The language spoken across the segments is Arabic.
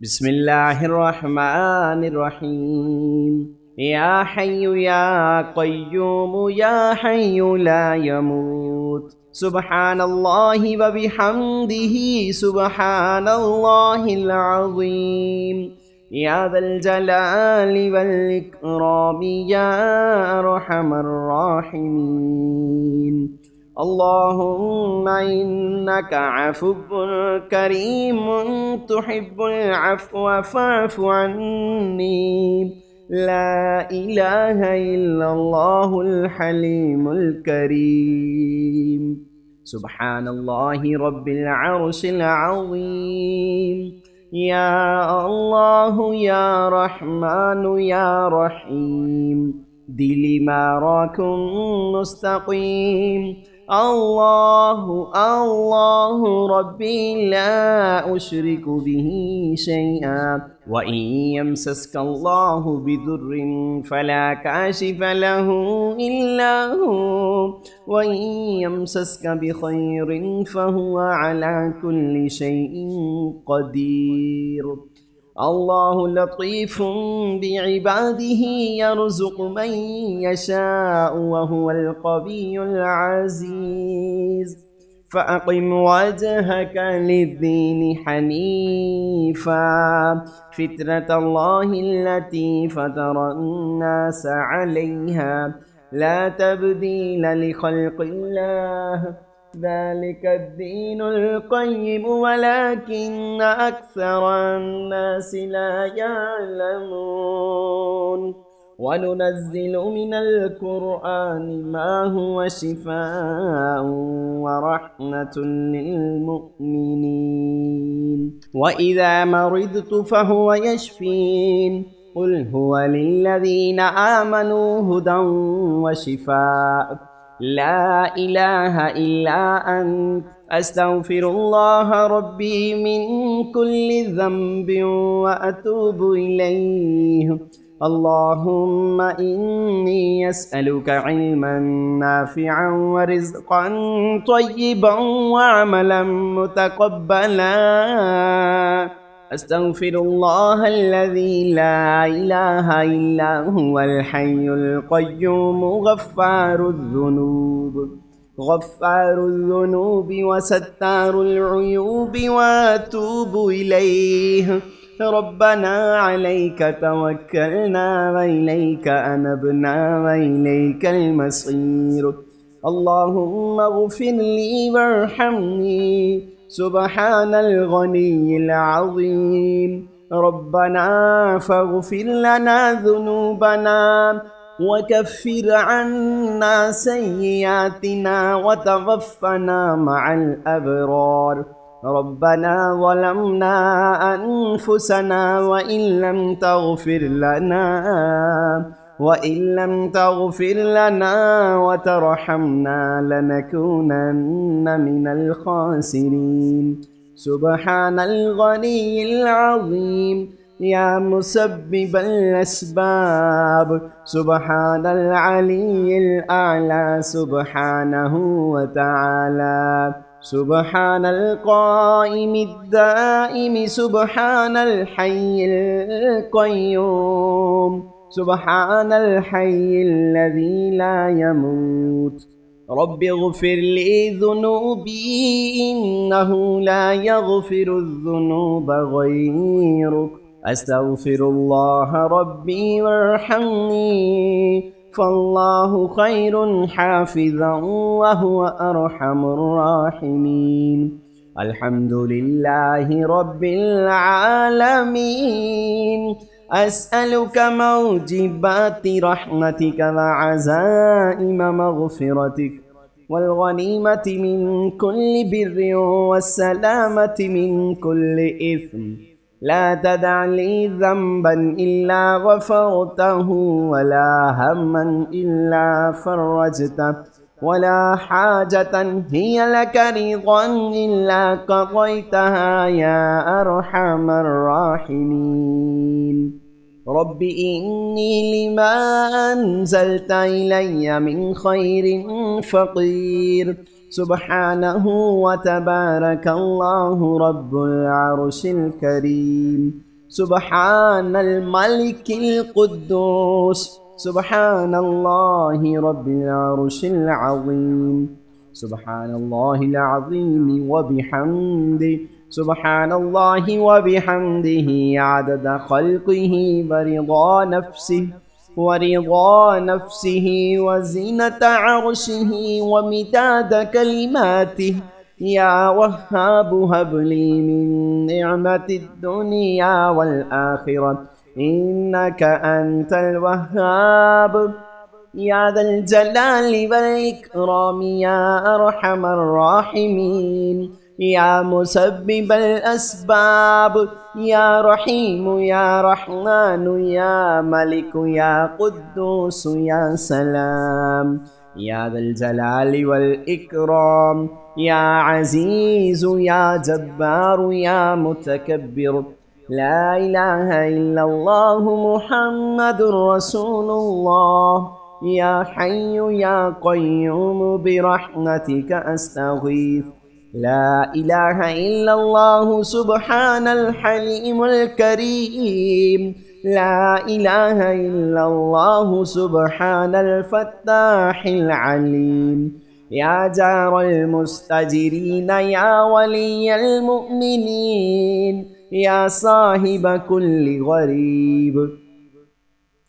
بسم الله الرحمن الرحيم يا حي يا قيوم يا حي لا يموت سبحان الله وبحمده سبحان الله العظيم يا ذا الجلال والإكرام يا أرحم الراحمين اللهم إنك عفو كريم تحب العفو فاعف عني لا إله إلا الله الحليم الكريم سبحان الله رب العرش العظيم يا الله يا رحمن يا رحيم دلي ما راكم مستقيم الله ربي لا أشرك به شيئا وإن يمسسك الله بضر فلا كاشف له إلا هو وإن يمسسك بخير فهو على كل شيء قدير الله لطيف بعباده يرزق من يشاء وهو القوي العزيز فأقم وجهك للدين حنيفا فطرة الله التي فطر الناس عليها لا تبديل لخلق الله ذلك الدين القيم ولكن أكثر الناس لا يعلمون وننزل من القرآن ما هو شفاء ورحمة للمؤمنين وإذا مرضت فهو يشفين قل هو للذين آمنوا هدى وشفاء لا إله إلا أنت أستغفر الله ربي من كل ذنب وأتوب إليه اللهم إني أسألك علما نافعا ورزقا طيبا وعملا متقبلا أستغفر الله الذي لا إله إلا هو الحي القيوم غفار الذنوب وستار العيوب وأتوب إليه ربنا عليك توكلنا وإليك أنبنا وإليك المصير اللهم اغفر لي وارحمني سبحان الغني العظيم ربنا فاغفر لنا ذنوبنا وكفر عنا سيئاتنا وتوفنا مع الأبرار ربنا ظلمنا أنفسنا وإن لم تغفر لنا وترحمنا لنكونن من الخاسرين سبحان الغني العظيم يا مسبب الأسباب سبحان العلي الأعلى سبحانه وتعالى سبحان القائم الدائم سبحان الحي القيوم سبحان الحي الذي لا يموت رب اغفر لي ذنوبي إنه لا يغفر الذنوب غيرك أستغفر الله ربي وارحمني فالله خير حافظا وهو أرحم الراحمين الحمد لله رب العالمين أسألك موجبات رحمتك وعزائم مغفرتك والغنيمة من كل بر والسلامة من كل إثم لا تدع لي ذنبا إلا غفرته ولا هما إلا فرجته ولا حاجة هي لك رضا إلا قضيتها يا أرحم الراحمين رب إني لما أنزلت إلي من خير فقير سبحانه وتبارك الله رب العرش الكريم. سبحان الملك القدوس، سبحان الله رب العرش العظيم. سبحان الله العظيم وبحمده، سبحان الله وبحمده عدد خلقه ورضا نفسه وزينة عرشه ومداد كلماته. يا وهاب هب لي من نعمة الدنيا والآخرة إنك أنت الوهاب. يا ذا الجلال والإكرام يا أرحم الراحمين. يا مسبب الأسباب، يا رحيم يا رحمن يا ملك يا قدوس يا سلام. يا ذا الجلال والإكرام، يا عزيز يا جبار يا متكبر. لا إله إلا الله محمد رسول الله. يا حي يا قيوم برحمتك أستغيث. لا إله إلا الله سبحان الحليم الكريم. لا إله إلا الله سبحان الفتاح العليم. يا جار المستجرين يا ولي المؤمنين يا صاحب كل غريب.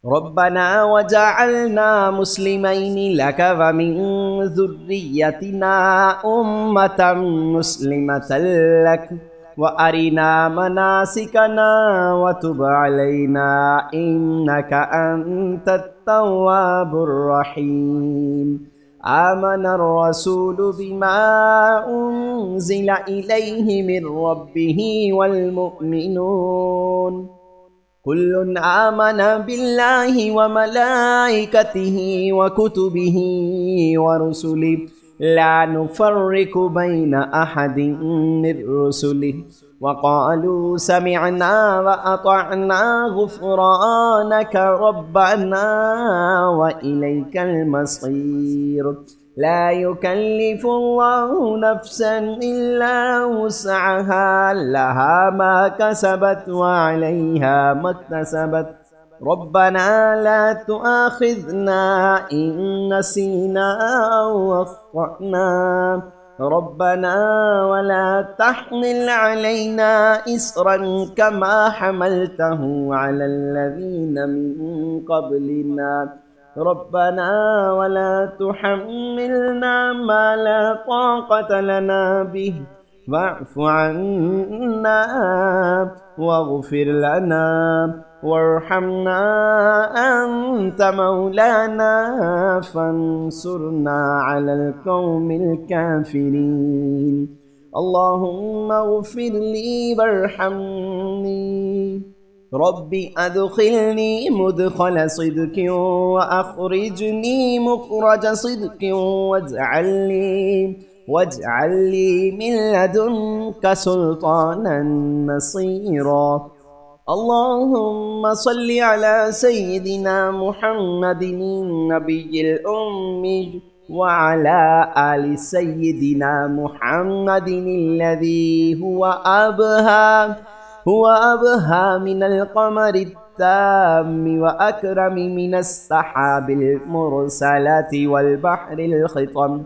ربنا وجعلنا مسلمين لك ومن ذريتنا أمة مسلمة لك وأرنا مناسكنا وتب علينا إنك أنت التواب الرحيم. آمن الرسول بما أنزل إليه من ربه والمؤمنون كل آمن بالله وملائكته وكتبه ورسله لا نفرق بين أحد من رسله وقالوا سمعنا وأطعنا غفرانك ربنا وإليك المصير. لا يكلف الله نفسا إلا وسعها، لها ما كسبت وعليها ما اكتسبت. ربنا لا تؤاخذنا إن نسينا أو أخطأنا. ربنا ولا تحمل علينا إصرا كما حملته على الذين من قبلنا. ربنا ولا تحملنا ما لا طاقة لنا به واعف عنا واغفر لنا وارحمنا أنت مولانا فانصرنا على القوم الكافرين. اللهم اغفر لي وارحمني. ربي أدخلني مدخل صدق وأخرجني مخرج صدق واجعل لي من لدنك سلطانا نصيرا. اللهم صل على سيدنا محمد النبي الأمي وعلى آل سيدنا محمد الذي هو أبهى من القمر التام وأكرم من السحاب المرسلات والبحر الخطم.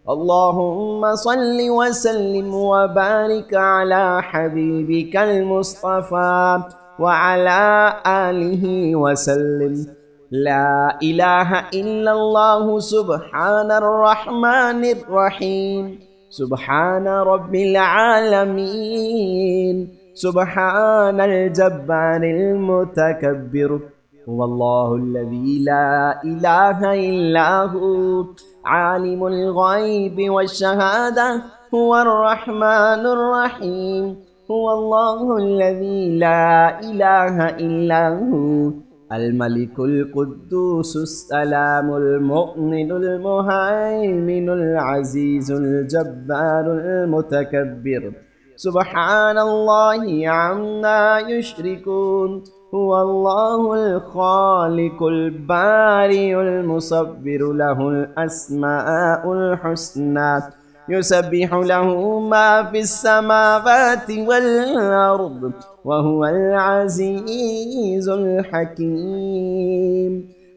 اللهم صل وسلم وبارك على حبيبك المصطفى وعلى آله وسلم. لا إله إلا الله سبحان الرحمن الرحيم. سبحان رب العالمين. سبحان الجبار المتكبر. هو الله الذي لا إله إلا هو عالم الغيب والشهادة. هو الرحمن الرحيم. هو الله الذي لا إله إلا هو الملك القدوس السلام المؤمن المهيمن العزيز الجبار المتكبر. سبحان الله عما يشركون. هو الله الخالق البارئ المصور له الأسماء الحسنى. يسبح له ما في السماوات والأرض وهو العزيز الحكيم.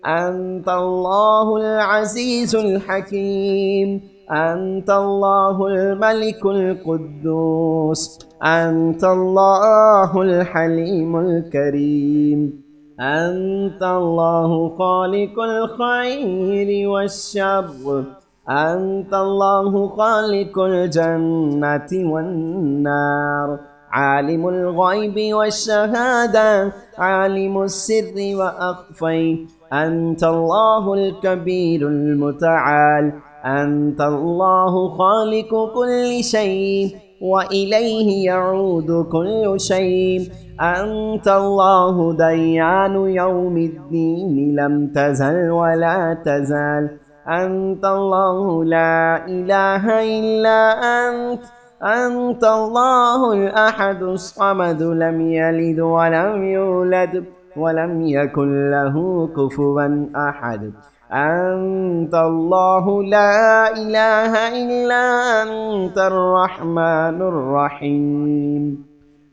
أنت الله العزيز الحكيم، أنت الله الملك القدوس، أنت الله الحليم الكريم، أنت الله خالق الخير والشر، أنت الله خالق الجنة والنار، عالم الغيب والشهادة، عالم السر وأخفي، أنت الله الكبير المتعال، أنت الله خالق كل شيء وإليه يعود كل شيء، أنت الله ديان يوم الدين لم تزل ولا تزال، أنت الله لا إله إلا أنت، أنت الله الأحد الصمد لم يلد ولم يولد ولم يكن له كفوا أحد، أنت الله لا إله إلا أنت الرحمن الرحيم،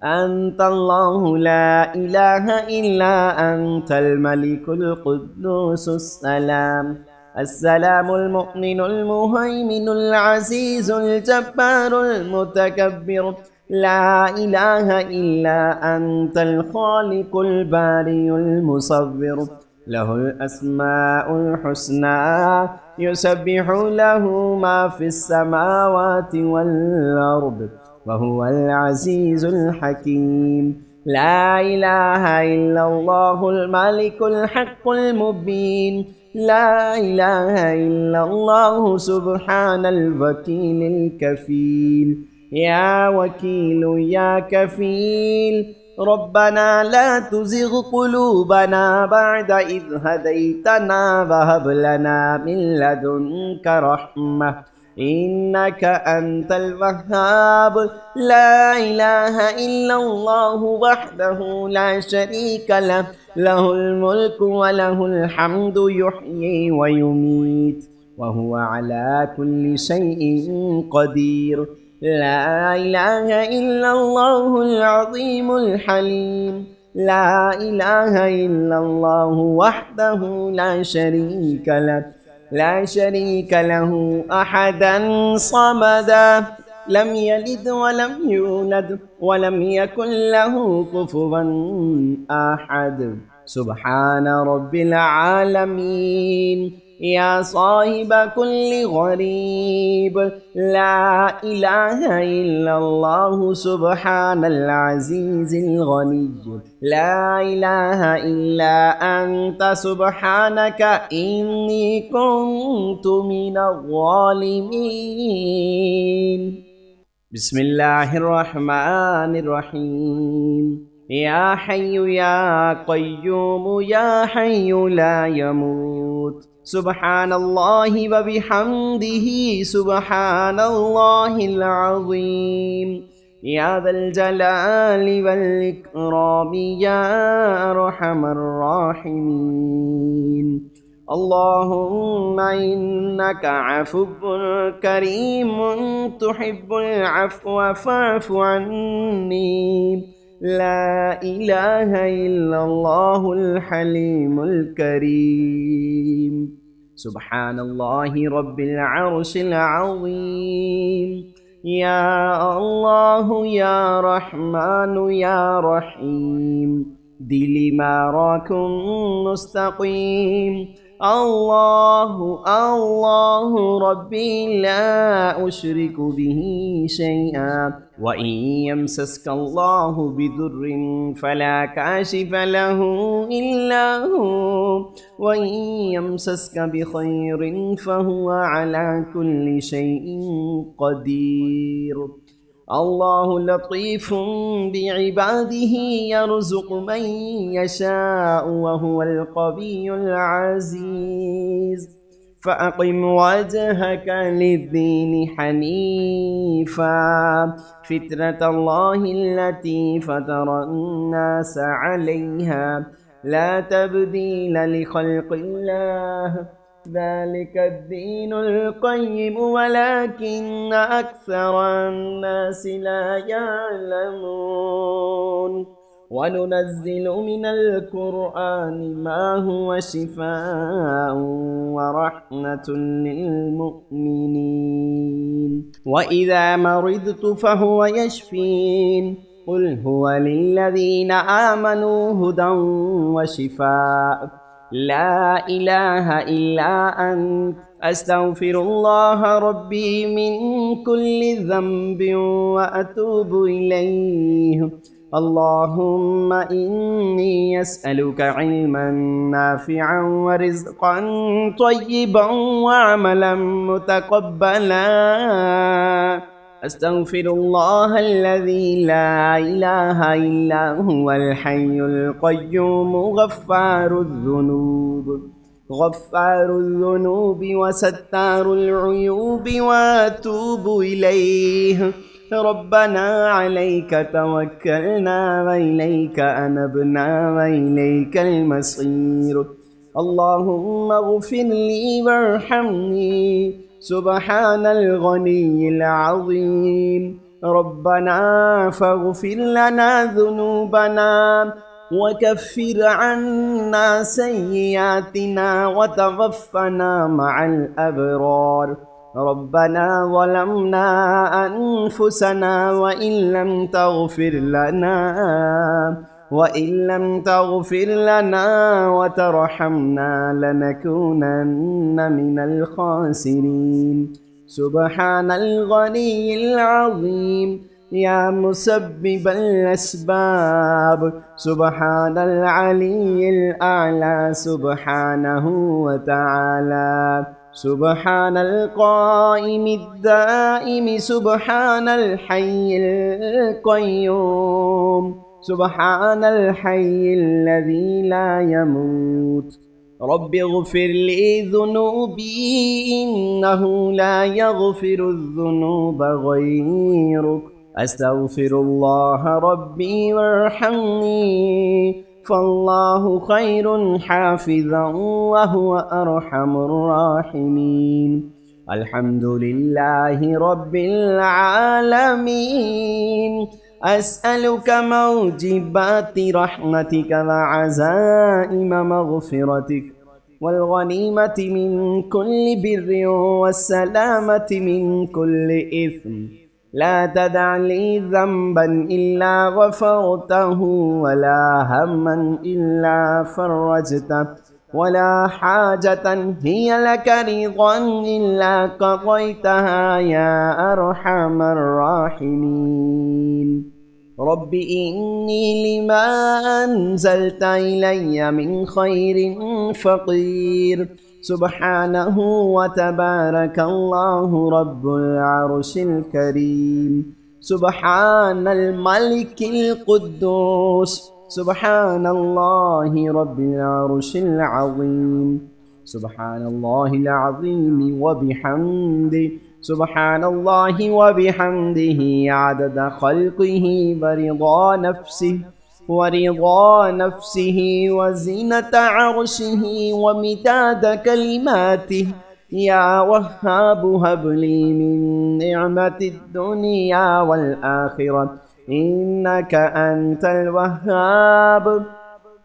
أنت الله لا إله إلا أنت الملك القدوس السلام، السلام المؤمن المهيمن العزيز الجبار المتكبر، لا إله إلا أنت الخالق الباري المصور، له الأسماء الحسنى، يسبح له ما في السماوات والأرض وهو العزيز الحكيم. لا إله إلا الله الملك الحق المبين، لا إله إلا الله سبحان الوكيل الكفيل، يا وكيل يا كفيل، ربنا لا تزغ قلوبنا بعد إذ هديتنا وهب لنا من لدنك رحمة إنك أنت الوهاب. لا إله إلا الله وحده لا شريك له، له الملك وله الحمد يحيي ويميت وهو على كل شيء قدير. لا إله إلا الله العظيم الحليم، لا إله إلا الله وحده لا شريك له، لا شريك له أحدا صمدا، لم يلد ولم يولد ولم يكن له كفوا أحد. سبحان رب العالمين. يا صاحب كل غريب، لا إله إلا الله سبحان العزيز الغني، لا إله إلا أنت سبحانك إني كنت من الظالمين. بسم الله الرحمن الرحيم. يا حي يا قيوم يا حي لا يموت، سبحان الله وبحمده سبحان الله العظيم. يا ذا الجلال والإكرام يا أرحم الراحمين. اللهم إنك عفو كريم تحب العفو فاعف عني. لا إله إلا الله الحليم الكريم. سبحان الله رب العرش العظيم. يا الله يا رحمن يا رحيم، دلي ما راكم مستقيم. الله الله ربي لا أشرك به شيئا، وإن يمسسك الله بضر فلا كاشف له إلا هو، وإن يمسسك بخير فهو على كل شيء قدير. الله لطيف بعباده يرزق من يشاء وهو القوي العزيز. فأقم وجهك للدين حنيفا، فطرة الله التي فطر الناس عليها، لا تبديل لخلق الله، ذلك الدين القيم ولكن أكثر الناس لا يعلمون وننزل من القرآن ما هو شفاء ورحمة للمؤمنين وإذا مرضت فهو يشفين قل هو للذين آمنوا هدى وشفاء لا إله إلا أنت أستغفر الله ربي من كل ذنب وأتوب إليه اللهم إني أسألك علما نافعا ورزقا طيبا وعملا متقبلا أستغفر الله الذي لا إله إلا هو الحي القيوم غفار الذنوب وستار العيوب وأتوب إليه ربنا عليك توكلنا وإليك أنبنا وإليك المصير اللهم اغفر لي وارحمني سبحان الغني العظيم ربنا فاغفر لنا ذنوبنا وكفر عنا سيئاتنا وتوفنا مع الأبرار ربنا ظلمنا أنفسنا وإن لم تغفر لنا وترحمنا لنكونن من الخاسرين سبحان الغني العظيم يا مسبب الأسباب سبحان العلي الأعلى سبحانه وتعالى سبحان القائم الدائم سبحان الحي القيوم سبحان الحي الذي لا يموت رب اغفر لي ذنوبي إنه لا يغفر الذنوب غيرك أستغفر الله ربي وارحمني فالله خير حافظا وهو أرحم الراحمين الحمد لله رب العالمين أسألك موجبات رحمتك وعزائم مغفرتك والغنيمة من كل بر والسلامة من كل إثم لا تدع لي ذنبا إلا غفرته ولا هما إلا فرجته ولا حاجة هي لك رضا إلا قضيتها يا أرحم الراحمين رب إني لما أنزلت إلي من خير فقير سبحانه وتبارك الله رب العرش الكريم سبحان الملك القدوس سبحان الله رب العرش العظيم سبحان الله العظيم وبحمده سبحان الله وبحمده عدد خلقه ورضا نفسه وزينة عرشه ومداد كلماته يا وهاب هب لي من نعمة الدنيا والآخرة إنك أنت الوهاب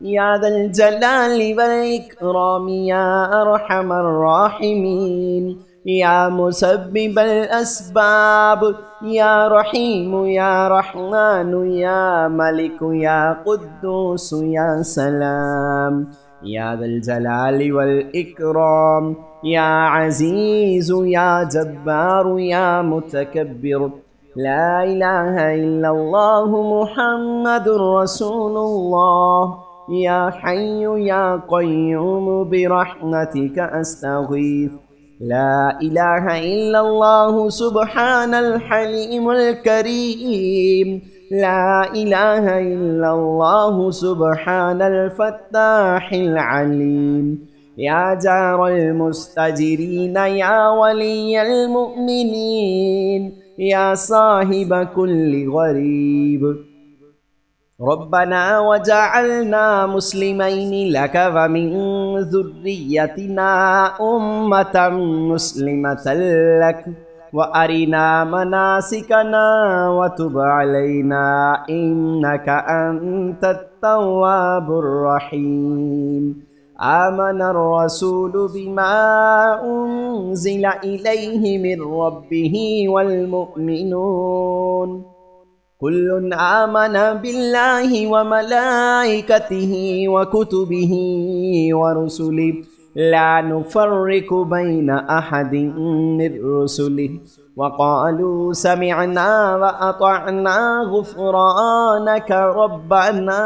يا ذا الجلال والإكرام يا أرحم الراحمين يا مسبب الأسباب يا رحيم يا رحمن يا ملك يا قدوس يا سلام يا ذا الجلال والإكرام يا عزيز يا جبار يا متكبر لا إله إلا الله محمد رسول الله يا حي يا قيوم برحمتك أستغيث لا إله إلا الله سبحان الحليم الكريم لا إله إلا الله سبحان الفتاح العليم يا جار المستجيرين يا ولي المؤمنين يا صاحب كل غريب ربنا وجعلنا مسلمين لك ومن ذريتنا أمة مسلمة لك وأرنا مناسكنا وتب علينا إنك أنت التواب الرحيم. آمن الرسول بما أنزل إليه من ربه والمؤمنون كل آمن بالله وملائكته وكتبه ورسله لا نفرق بين أحد من رسله وقالوا سمعنا وأطعنا غفرانك ربنا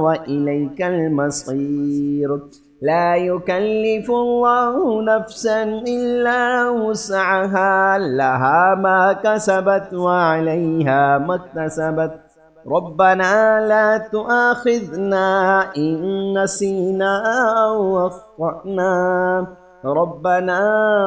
وإليك المصير. لا يكلف الله نفسا إلا وسعها لها ما كسبت وعليها ما اكتسبت ربنا لا تؤاخذنا إن نسينا أو أخطأنا ربنا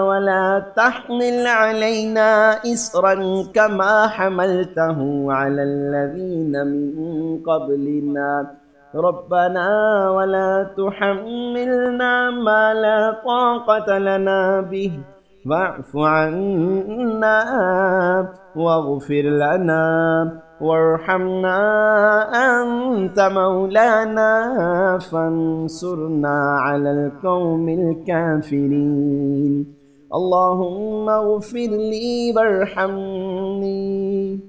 ولا تحمل علينا إصرا كما حملته على الذين من قبلنا ربنا ولا تحملنا ما لا طاقة لنا به واعف عنا واغفر لنا وارحمنا أنت مولانا فانصرنا على القوم الكافرين. اللهم اغفر لي وارحمني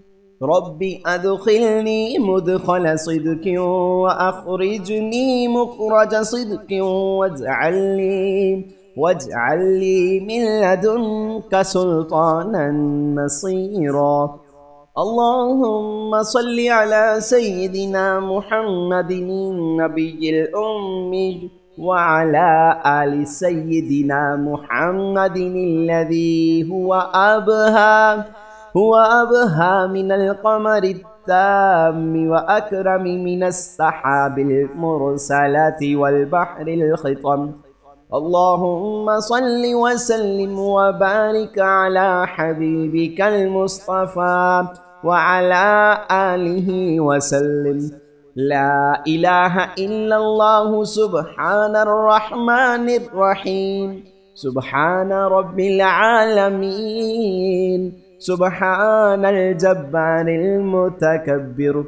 رب أدخلني مدخل صدق وأخرجني مخرج صدق واجعل لي من لدنك سلطانا نصيرا. اللهم صل على سيدنا محمد النبي الأمي وعلى آل سيدنا محمد الذي هو أبهى من القمر التام وأكرم من السحاب المرسلات والبحر الخطم. اللهم صل وسلم وبارك على حبيبك المصطفى وعلى آله وسلم. لا إله إلا الله سبحان الرحمن الرحيم سبحان رب العالمين سبحان الجبار المتكبر.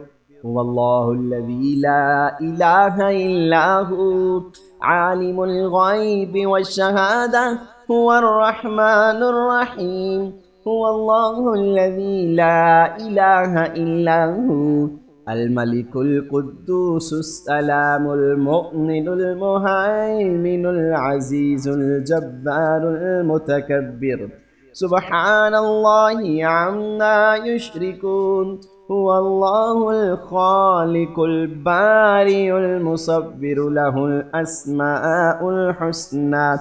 هو الله الذي لا إله إلا هو عالم الغيب والشهادة هو الرحمن الرحيم. هو الله الذي لا إله إلا هو الملك القدوس السلام المؤمن المهيمن العزيز الجبار المتكبر. سبحان الله عما يشركون. هو الله الخالق البارئ المصور له الأسماء الحسنى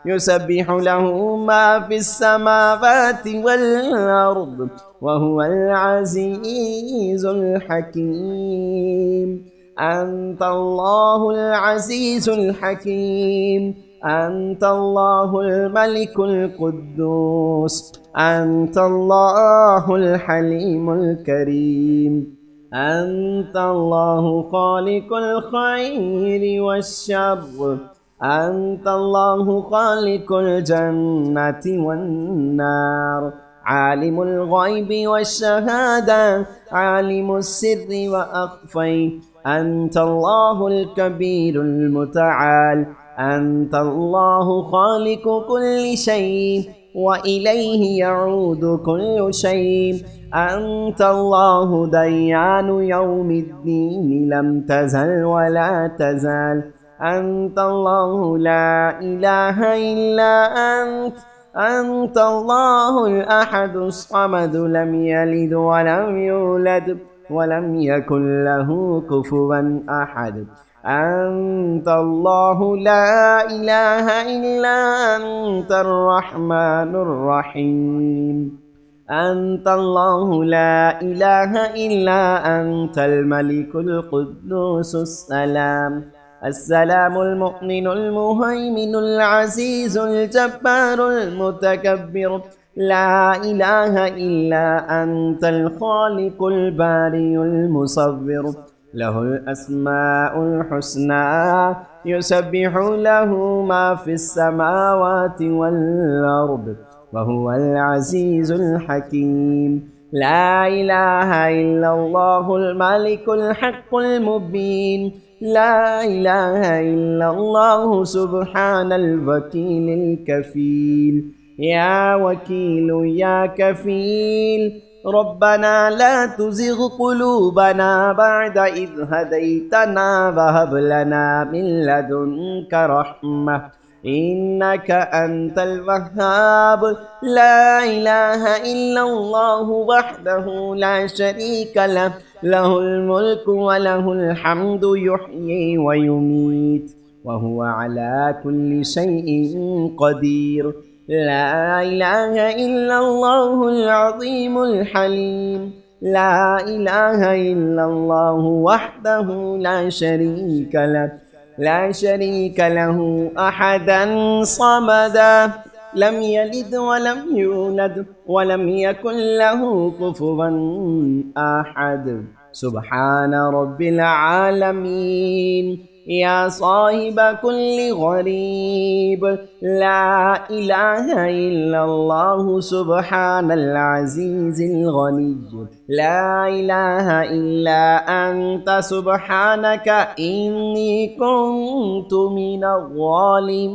يسبح له ما في السماوات والأرض وهو العزيز الحكيم. أنت الله العزيز الحكيم. أنت الله الملك القدوس. أنت الله الحليم الكريم. أنت الله خالق الخير والشر. أنت الله خالق الجنة والنار. عالم الغيب والشهادة عالم السر وأخفي. أنت الله الكبير المتعال. أنت الله خالق كل شيء وإليه يعود كل شيء. أنت الله ديان يوم الدين لم تزل ولا تزال. أنت الله لا إله إلا أنت. أنت الله الأحد الصمد لم يلد ولم يولد ولم يكن له كفوا أحد. أنت الله لا إله إلا أنت الرحمن الرحيم. أنت الله لا إله إلا أنت الملك القدوس السلام المؤمن المهيمن العزيز الجبار المتكبر. لا إله إلا أنت الخالق البارئ المصور. له الأسماء الحسنى يسبح له ما في السماوات والأرض وهو العزيز الحكيم. لا إله إلا الله الملك الحق المبين. لا إله إلا الله سبحان الوكيل الكفيل. يا وكيل يا كفيل ربنا لا تزغ قلوبنا بعد إذ هديتنا وهب لنا من لدنك رحمة إنك أنت الوهاب. لا إله إلا الله وحده لا شريك له له الملك وله الحمد يحيي ويميت وهو على كل شيء قدير. لا إله إلا الله العظيم الحليم. لا إله إلا الله وحده لا شريك له أحدا صمدا لم يلد ولم يولد ولم يكن له كفوا أحد. سبحان رب العالمين. يا صاحب كل غريب. لا إله إلا الله سبحان العزيز الغني. لا إله إلا أنت سبحانك إني كنت من الظالمين.